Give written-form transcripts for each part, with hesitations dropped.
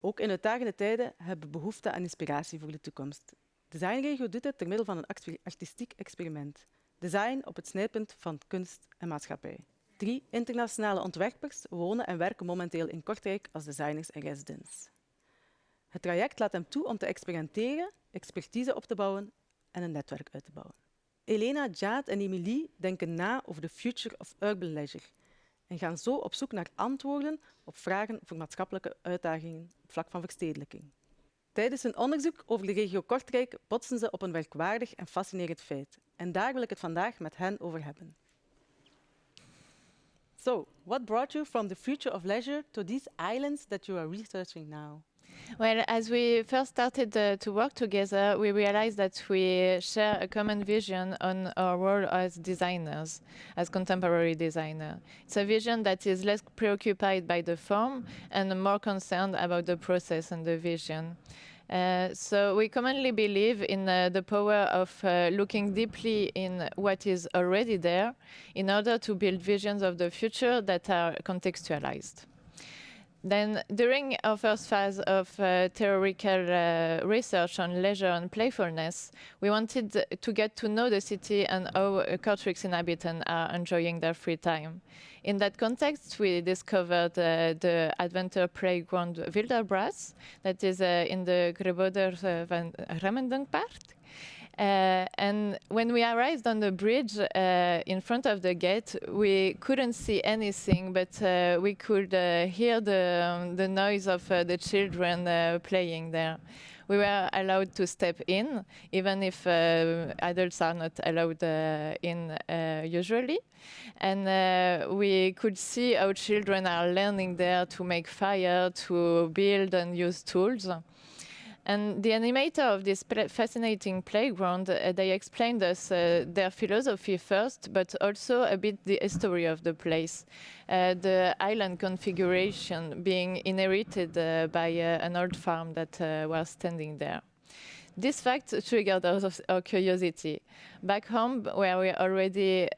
Ook in uitdagende tijden hebben we behoefte aan inspiratie voor de toekomst. Designregio doet dit door middel van een artistiek experiment. Design op het snijpunt van kunst en maatschappij. 3 internationale ontwerpers wonen en werken momenteel in Kortrijk als designers en residents. Het traject laat hem toe om te experimenteren, expertise op te bouwen en een netwerk uit te bouwen. Elena, Jade en Emilie denken na over de future of urban leisure en gaan zo op zoek naar antwoorden op vragen voor maatschappelijke uitdagingen op vlak van verstedelijking. Tijdens hun onderzoek over de regio Kortrijk botsen ze op een merkwaardig en fascinerend feit. En daar wil ik het vandaag met hen over hebben. So, what brought you from the future of leisure to these islands that you are researching now? Well, as we first started to work together, we realized that we share a common vision on our role as designers, as contemporary designer. It's a vision that is less preoccupied by the form and more concerned about the process and the vision. So we commonly believe in the power of looking deeply in what is already there in order to build visions of the future that are contextualized. Then, during our first phase of theoretical research on leisure and playfulness, we wanted to get to know the city and how Kortrijkse inhabitants are enjoying their free time. In that context, we discovered the adventure playground Wilderbras, that is in the Greboder van Remendungpark. And when we arrived on the bridge in front of the gate, we couldn't see anything, but we could hear the noise of the children playing there. We were allowed to step in, even if adults are not allowed in usually. And we could see how children are learning there to make fire, to build and use tools. And the animator of this fascinating playground, they explained us their philosophy first, but also a bit the history of the place. The island configuration being inherited by an old farm that was standing there. This fact triggered our curiosity. Back home, where we already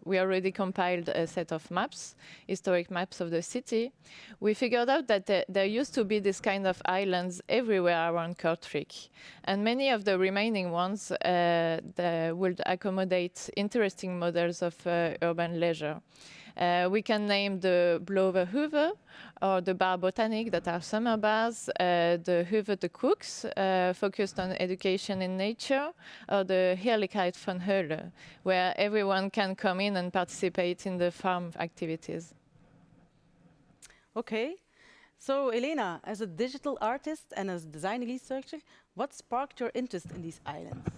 we already compiled a set of maps, historic maps of the city, we figured out that there used to be this kind of islands everywhere around Kortrijk. And many of the remaining ones would accommodate interesting models of urban leisure. We can name the Blauwe Heuvel or the Bar Botanique, that are summer bars, the Heuvel de Cooks, focused on education in nature, or the Heerlijkheid van Heulen, where everyone can come in and participate in the farm activities. Okay, so Elena, as a digital artist and as a design researcher, what sparked your interest in these islands?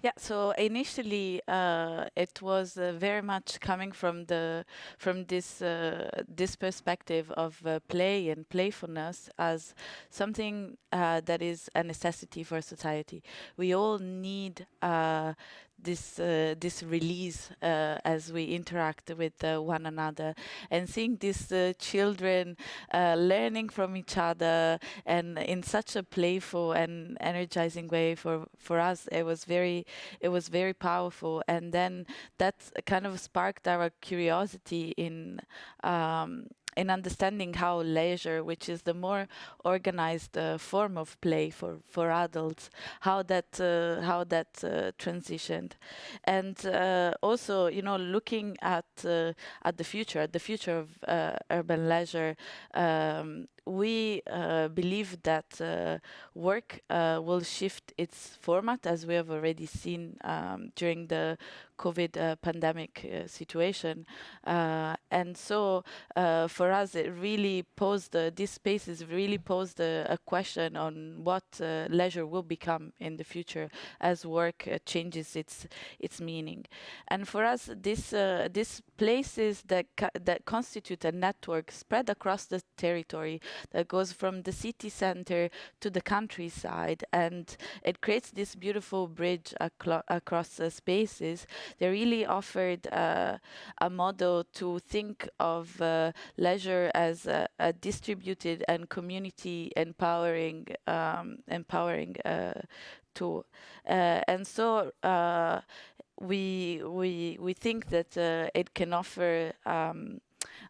Yeah, so initially it was very much coming from this perspective of play and playfulness as something that is a necessity for society. We all need this release as we interact with one another, and seeing these children learning from each other and in such a playful and energizing way, for us it was very powerful. And then that kind of sparked our curiosity in understanding how leisure, which is the more organized form of play for adults, how that transitioned, and also, you know, looking at the future of urban leisure. We believe that work will shift its format, as we have already seen during the COVID pandemic situation. And so for us, it really posed, these spaces really posed a question on what leisure will become in the future as work changes its meaning. And for us, these places that constitute a network spread across the territory, that goes from the city center to the countryside, and it creates this beautiful bridge across spaces. They really offered a model to think of leisure as a distributed and community empowering tool. And so we think that it can offer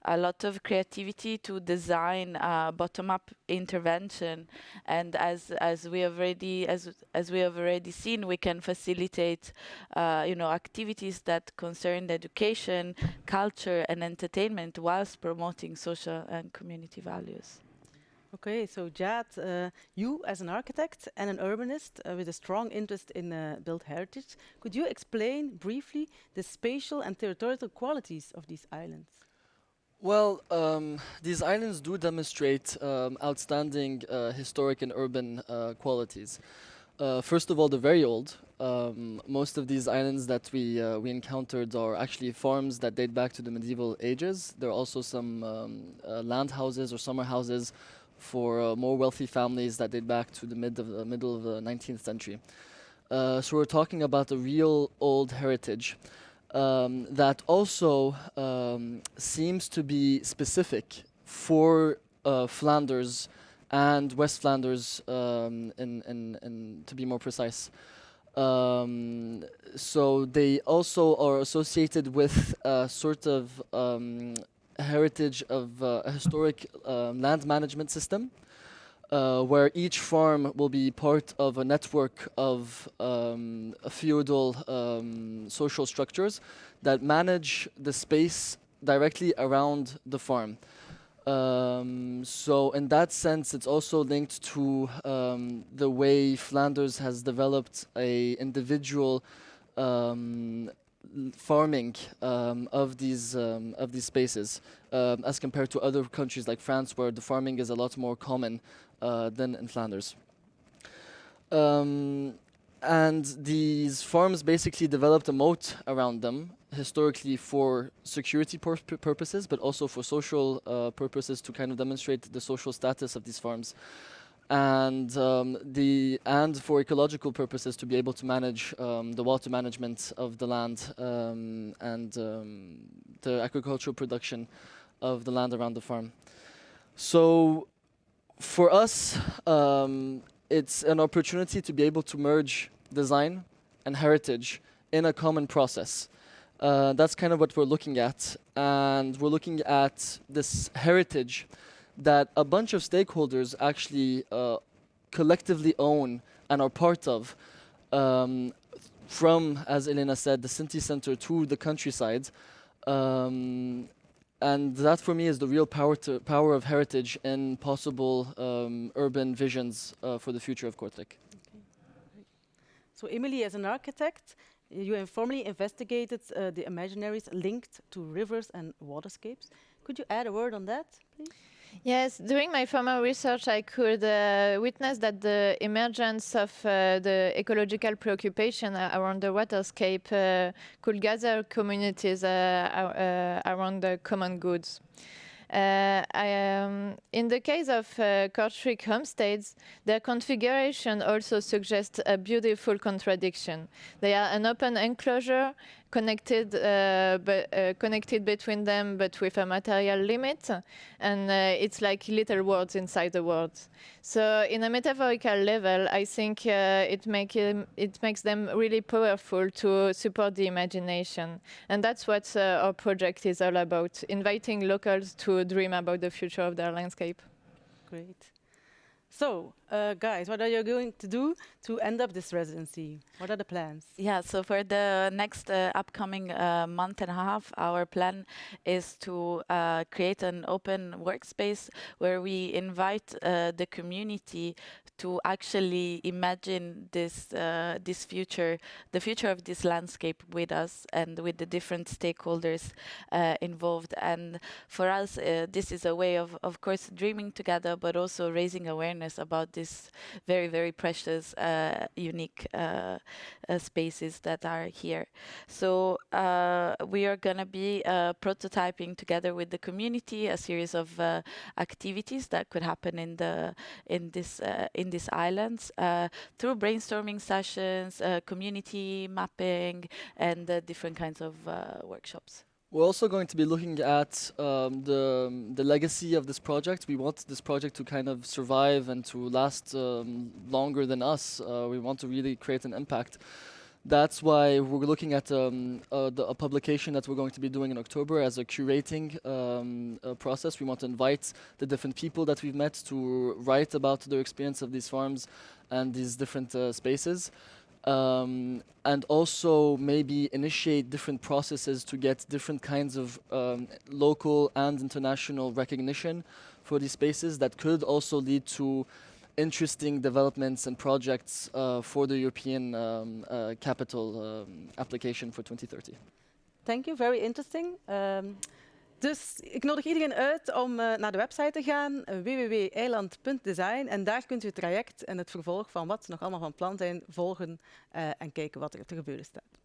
a lot of creativity to design bottom-up intervention, and as we have already seen, we can facilitate activities that concern education, culture, and entertainment whilst promoting social and community values. Okay, so Jad, you as an architect and an urbanist with a strong interest in built heritage, could you explain briefly the spatial and territorial qualities of these islands? Well, these islands do demonstrate outstanding historic and urban qualities. First of all, they're very old. Most of these islands that we encountered are actually farms that date back to the medieval ages. There are also some land houses or summer houses for more wealthy families that date back to the middle of the 19th century. So we're talking about a real old heritage that also seems to be specific for Flanders and West Flanders, to be more precise. So they also are associated with a sort of heritage of a historic land management system, where each farm will be part of a network of feudal social structures that manage the space directly around the farm. So in that sense, it's also linked to the way Flanders has developed a individual farming of these spaces, as compared to other countries like France, where the farming is a lot more common than in Flanders. And these farms basically developed a moat around them, historically for security purposes, but also for social purposes, to kind of demonstrate the social status of these farms, and for ecological purposes, to be able to manage the water management of the land and the agricultural production of the land around the farm. So for us, it's an opportunity to be able to merge design and heritage in a common process. That's kind of what we're looking at. And we're looking at this heritage that a bunch of stakeholders actually collectively own and are part of, from, as Elena said, the city center to the countryside. And that for me is the real power of heritage in possible urban visions for the future of Kortrijk. So Emily, as an architect, you informally investigated the imaginaries linked to rivers and waterscapes. Could you add a word on that, please? Yes, during my former research, I could witness that the emergence of the ecological preoccupation around the waterscape could gather communities around the common goods. In the case of Kortrijk homesteads, their configuration also suggests a beautiful contradiction. They are an open enclosure connected between them, but with a material limit, and it's like little worlds inside the world. So, in a metaphorical level, I think it makes them really powerful to support the imagination, and that's what our project is all about: inviting locals to dream about the future of their landscape. Great. So, guys, what are you going to do to end up this residency? What are the plans? Yeah, so for the next upcoming month and a half, our plan is to create an open workspace where we invite the community to actually imagine this future, the future of this landscape with us and with the different stakeholders involved. And for us, this is a way of course, dreaming together, but also raising awareness about this very, very precious, unique spaces that are here. So we are going to be prototyping together with the community a series of activities that could happen in these islands through brainstorming sessions, community mapping, and different kinds of workshops. We're also going to be looking at the legacy of this project. We want this project to kind of survive and to last longer than us. We want to really create an impact. That's why we're looking at a publication that we're going to be doing in October as a curating process. We want to invite the different people that we've met to write about their experience of these farms and these different spaces. And also maybe initiate different processes to get different kinds of local and international recognition for these spaces that could also lead to interesting developments and projects for the European capital application for 2030. Thank you, very interesting. Dus ik nodig iedereen uit om naar de website te gaan, www.eiland.design. En daar kunt u het traject en het vervolg van wat ze nog allemaal van plan zijn volgen en kijken wat er te gebeuren staat.